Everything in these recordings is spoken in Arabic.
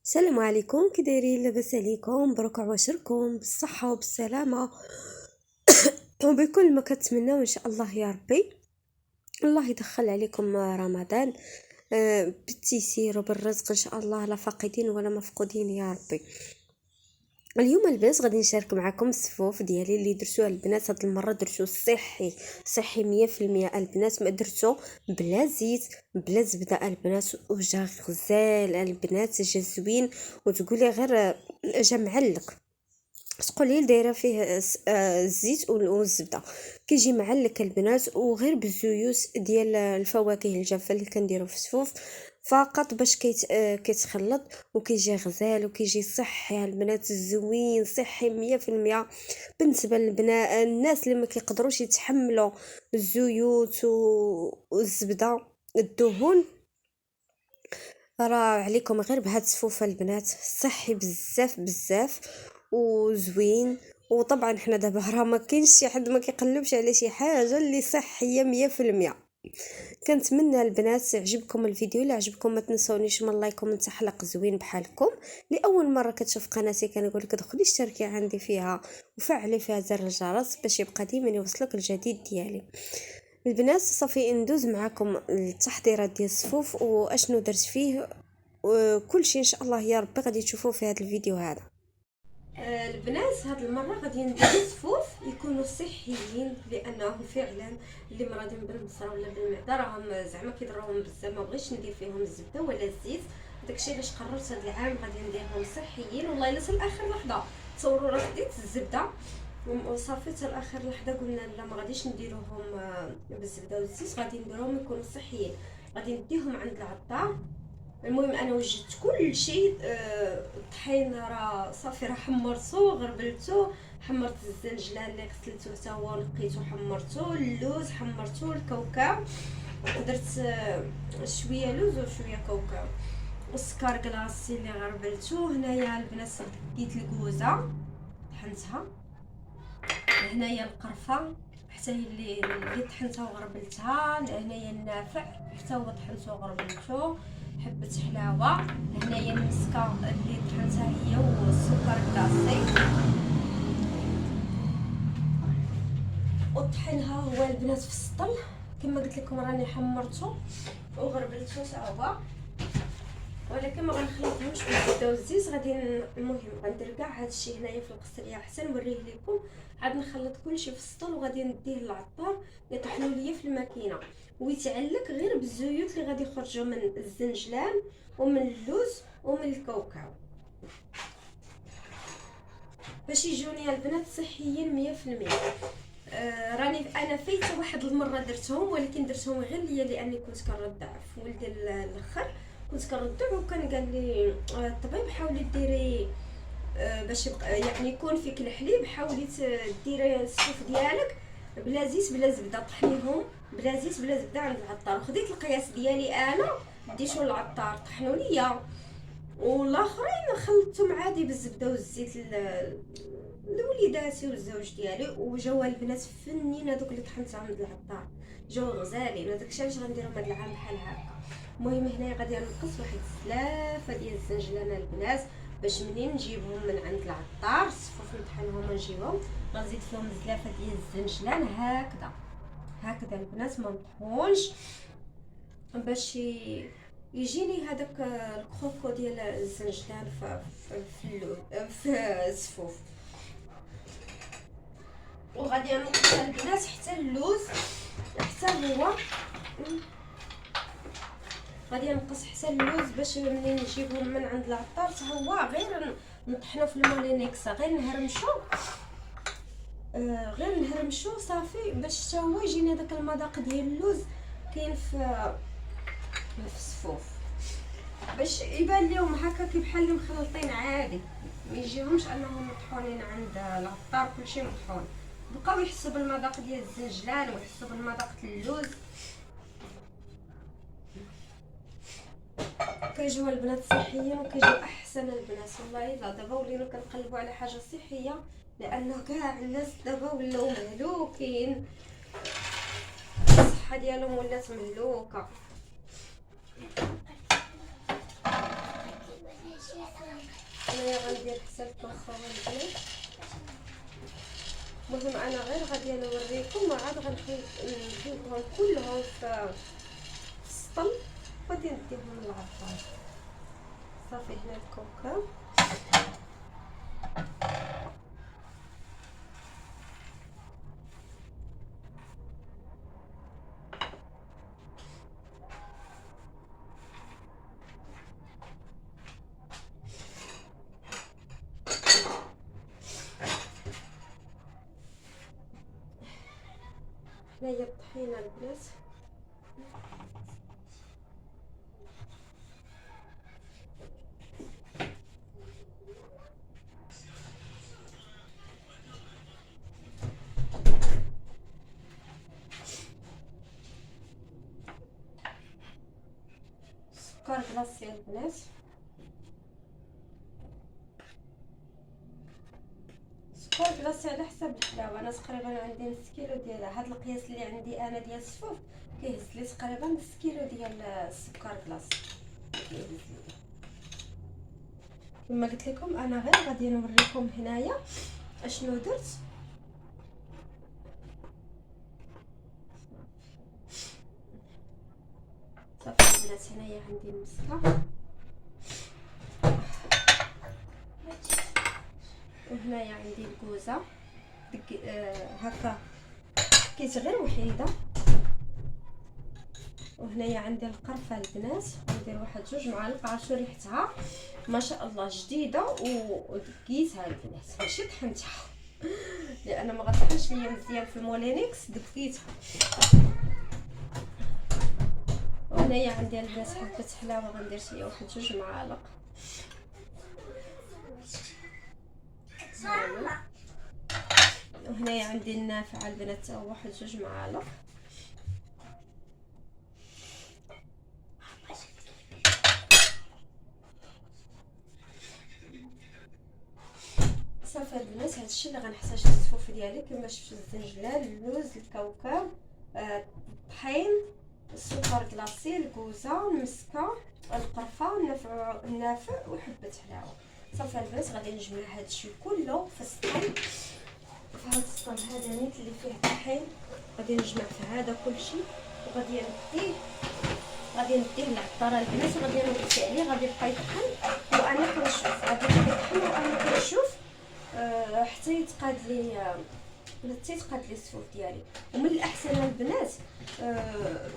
السلام عليكم، كي دايرين؟ لاباس عليكم؟ مبروك عواشركم بالصحه وبالسلامه وبكل ما كتمناو ان شاء الله يا ربي. الله يدخل عليكم رمضان بالتيسير وبالرزق ان شاء الله، لا فاقدين ولا مفقودين يا ربي. اليوم البنات غادي نشارك معكم الصفوف ديالي اللي درتوها البنات. هاد المره درتو صحي 100%. البنات ما درتو بلا زيت بلا زبده البنات، وجا غزال البنات، جا زوين. وتقولي غير جا معلق، تقولي دايره فيه الزيت والزبده، كيجي معلك البنات. وغير بالزيوت ديال الفواكه الجافه اللي كنديرو في الصفوف فقط باش كيتخلط وكيجي غزال وكيجي صحي البنات، زوين صحي 100%. بالنسبه للبنات الناس اللي ما كيقدروش يتحملوا الزيوت والزبده الدهون، راه عليكم غير بهاد الصفوفه البنات، صحي بزاف بزاف وزوين. وطبعا حنا دابا راه ما كاينش شي حد ما كيقلبش على شي حاجه اللي صحيه 100%. كنتمنى البنات عجبكم الفيديو. الا عجبكم ما تنسونيش من لايك ومن تحلق زوين بحالكم. لاول مره كتشوف قناتي كنقول لك ادخلي اشتركي عندي فيها وفعلي فيها زر الجرس باش يبقى ديما يوصلك الجديد ديالي. البنات صافي ندوز معكم التحضيرات ديال الصفوف واشنو درت فيه وكل شيء ان شاء الله يا ربي غادي تشوفوه في هذا الفيديو هذا. البنات هاد المره غادي ندير صفوف يكونوا صحيين، لانه فعلا اللي مرضين بالبصره ولا بالمعده راهم زعما كيضروهم بزاف. ما بغيتش ندير فيهم الزبده ولا الزيت، داكشي علاش قررت هاد العام غادي نديرهم صحيين. والله الا حتى لاخر لحظه تصوروا راه خديت الزبده وصافي حتى لاخر لحظه قلنا لا ما غاديش نديروهم بالزبده والزيت، غادي نديروهم يكونوا صحيين. غادي نديهم عند العطار. المهم انا وجدت كل شيء. الطحين راه صافي، راه حمرته غربلته، حمرت الزنجلان اللي غسلته حتى هو نقيته حمرته، اللوز حمرته، الكاوكاو درت شويه لوز وشويه كاوكاو، والسكر كلاصي اللي غربلته. هنايا البنات ديت الكوزه طحنتها، هنايا القرفه حتى هي اللي طحنتها وغربلتها، هنايا النافع حتى هو طحنته وغربلته، حبه حلاوه، هنايا المسكه اللي طحنتها هي والسكر كلاصي. والطحين ها هو البنات في السطل كما قلت لكم، راني حمرته وغربلته حتى هو، ولكن ما غنخلطهمش بالزبده والزيت. غادي المهم غندير كاع هادشي هنايا في القصريه حتى نوريه لكم. عاد نخلط كلشي في السطل وغادي نديه للعطار يطحنوا ليا في الماكينه، ويتعلق غير بالزيوت اللي غادي يخرجوا من الزنجلان ومن اللوز ومن الكاوكاو باش يجوني البنات صحيين 100%. راني انا فايته واحد المره درتهم، ولكن درتهم غير ليا لاني كنت كنرضع في ولدي الاخر، كنت كنرضع وكان قال لي الطبيب حاولي ديري باش يعني يكون فيك الحليب، حاولي ديري الصفوف ديالك بلا زيت بلا زبده، طحنيهم بلا زيت بلا زبده عند العطار. وخديت القياس ديالي انا ديتو للعطار طحنوا ليا، والاخرين خلطتهم عادي بالزبده والزيت لوليداتي والزوج ديالي. وجاو البنات فنين هذوك اللي طحنتهم عند العطار، جاو غزالين. هذاك الشيء علاش غنديرهم هذا العام بحال هكا. المهم هنايا غادي نقص واحد السلافه ديال الزنجلان البنات باش منين نجيبهم من عند العطار الصفوف نطحنهم ونجيبهم غنزيد فيهم زلافه ديال الزنجلان هكذا هكذا البنات، ما نطحونش باش يجيني هذاك الكروكو ديال الزنجلان في الصفوف. وغادي نقص البنات حتى اللوز حتى هو، غادي نقص حتى اللوز باش منين نجيبهم من عند العطار حتى هو غير نطحنو في المولينيكس، غير نهرمشو صافي باش حتى هو يجيني داك المذاق ديال اللوز كاين في الصفوف، باش يبان لهم هكا كي بحال اللي مخلطين عادي، ما يجيهمش انهم مطحونين عند العطار كلشي مطحون. بقاو يحسوا بالمذاق ديال الزنجلان ويحسوا بالمذاق ديال اللوز. كيجيو البنات صحيين وكيجيو احسن البنات. والله الا دابا ولينا كنقلبوا على حاجه صحيه، لانه كاع الناس دابا ولاو مهلوكين، الصحه ديالهم ولات مهلوكه. انايا غندير حتى الطبخه البنات. المهم انا غير غادي نوريكم وعاد غنخليهم كلهم في السطل وغادي نديهم للعطار. صافي هنا الكوكا هنايا الطحينه البنات. سكر كلاصي البنات. سكر كلاصي على حسب الحلاوه. انا تقريبا عندي نص كيلو ديالها. هاد القياس اللي عندي انا ديال الصفوف كيهز لي تقريبا نص كيلو ديال السكر كلاصي كيهز لي. كما قلت لكم انا غير غادي نوريكم هنايا اشنو درت. صافي البنات هنايا عندي المسكه وهنايا عندي الكوزه هكا كيت غير وحيده. وهنايا عندي القرفه البنات ندير واحد 2 معالق. عرفتوا ريحتها ما شاء الله جديده ودقيتها البنات ماشي طحنتها لان ما غطحنش ليا مزيان في المولينكس دقيتها. وهنايا عندي البنات حبه حلاوه غندير شي واحد 2 معالق. وهنايا عندي النافعه البنات تا واحد 2 معالق. صافي البنات هادشي اللي غنحتاج في الصفوف ديالي. كما شفتوا الزنجلان، اللوز، الكاوكاو، الطحين، السكر كلاصي، الكوزه، المسكه، القرفه، النافع وحبه حلاوه. صافي البنات غادي نجمع هادشي كله في السطل. في هاد السطل هذا نيت اللي فيه الطحين غادي نجمع في هذا كلشي وغادي نديه للعطاره البنات وغادي نوقف عليه. غادي يبقى يطحن وانا كنشوف غادي يبقى يطحن وانا كنشوف حتى يتقاد لي الصفوف ديالي. ومن الاحسن البنات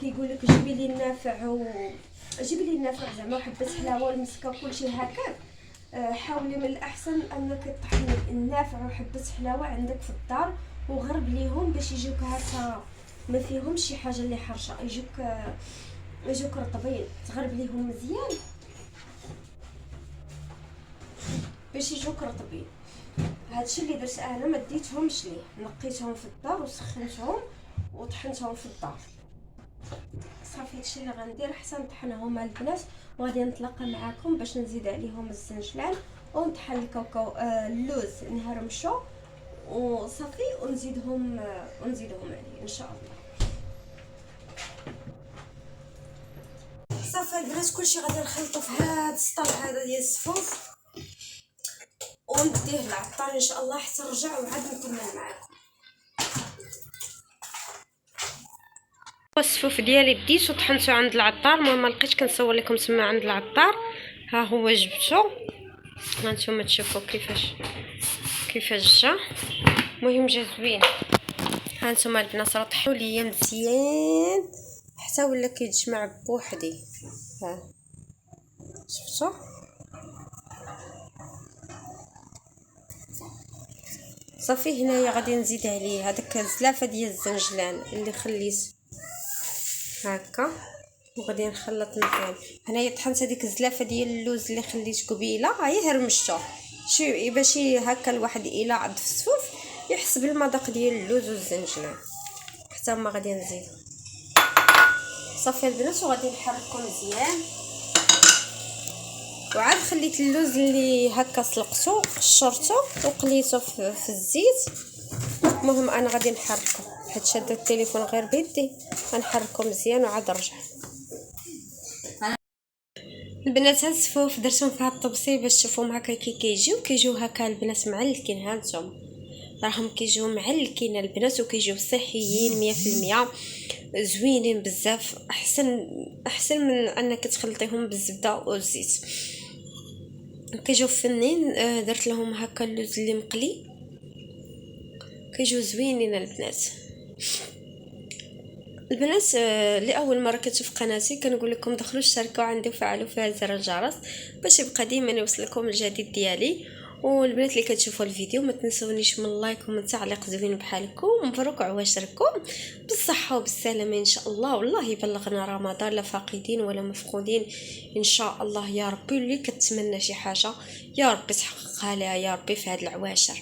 كيقول لك جيبي لي النافع زعما حبه حلاوه والمسكه وكلشي هكاك. حاولي من الاحسن انك تطحني النافع وحبه حلاوه عندك في الدار وغرب ليهم باش يجيوك هكا ما فيهمش شي حاجه اللي حرشه. يجوك رطبين تغرب ليهم مزيان باش يجوك رطبين. هادشي اللي درت انا ما ديتهمش ليه. نقيتهم في الدار وسخنتهم وطحنتهم في الدار. صافي هادشي اللي غندير حتى نطحنهم البنات وغادي نتلاقى معكم باش نزيد عليهم الزنجلان ونطحن الكاوكاو اللوز نهرمشو وصافي ونزيدهم عليه ان شاء الله. صافي البنات كلشي غادي نخلطو في هاد السطل هذا ديال الصفوف ونديه للعطار ان شاء الله حتى نرجع وعاد نكمل معكم. الصفوف ديالي بديت وطحنتو عند العطار. ما لقيتش كنصور لكم تما عند العطار. ها هو جبتو هانتوما تشوفوا كيفاش جا. المهم جا زوين. هانتوما البنات راه طحنوا ليا مزيان حتى ولا كيتجمع بوحدي. ها شفتوا صافي. هنايا غادي نزيد عليه هذاك الزلافه ديال الزنجلان اللي خليت هكا وغادي نخلط مزيان. هنايا طحنت هذيك الزلافه ديال اللوز اللي خليت قبيله هي هرمشتو شي باش هكا الواحد الا عض في الصفوف يحس بالمذاق ديال اللوز والزنجلان. حتى ما غادي نزيد. صافي البنات وغادي نحركو مزيان. وعاد خليت اللوز اللي هكا سلقته قشرته وقليته في الزيت. المهم انا غادي نحركو حيت شاده التليفون غير بيدي غنحركو مزيان وعاد نرجع. البنات هاد الصفوف درتهم في هاد الطبسي باش تشوفوهم هكا كي كيجيو هكا البنات معلكين. هانتوما راهم كيجيو معلكين البنات وكيجيو صحيين 100%، زوينين بزاف، احسن من انك تخلطيهم بالزبده والزيت. كيجيو فنين. درت لهم هكا اللوز اللي مقلي، كيجيو زوينين البنات اللي اول مره كتشوف قناتي كنقول لكم دخلوا اشتركوا عندي وفعلوا فيها زر الجرس باش يبقى ديما يوصلكم الجديد ديالي. والبنات اللي كتشوفوا الفيديو ما تنسونيش من لايك ومن تعليق زوين بحالكم. مبروك عواشركم بالصحه وبالسلامه ان شاء الله، والله يبلغنا رمضان لا فاقدين ولا مفقودين ان شاء الله يا ربي. اللي كتمنى شي حاجه يا ربي تحققها لها يا ربي في هاد العواشر.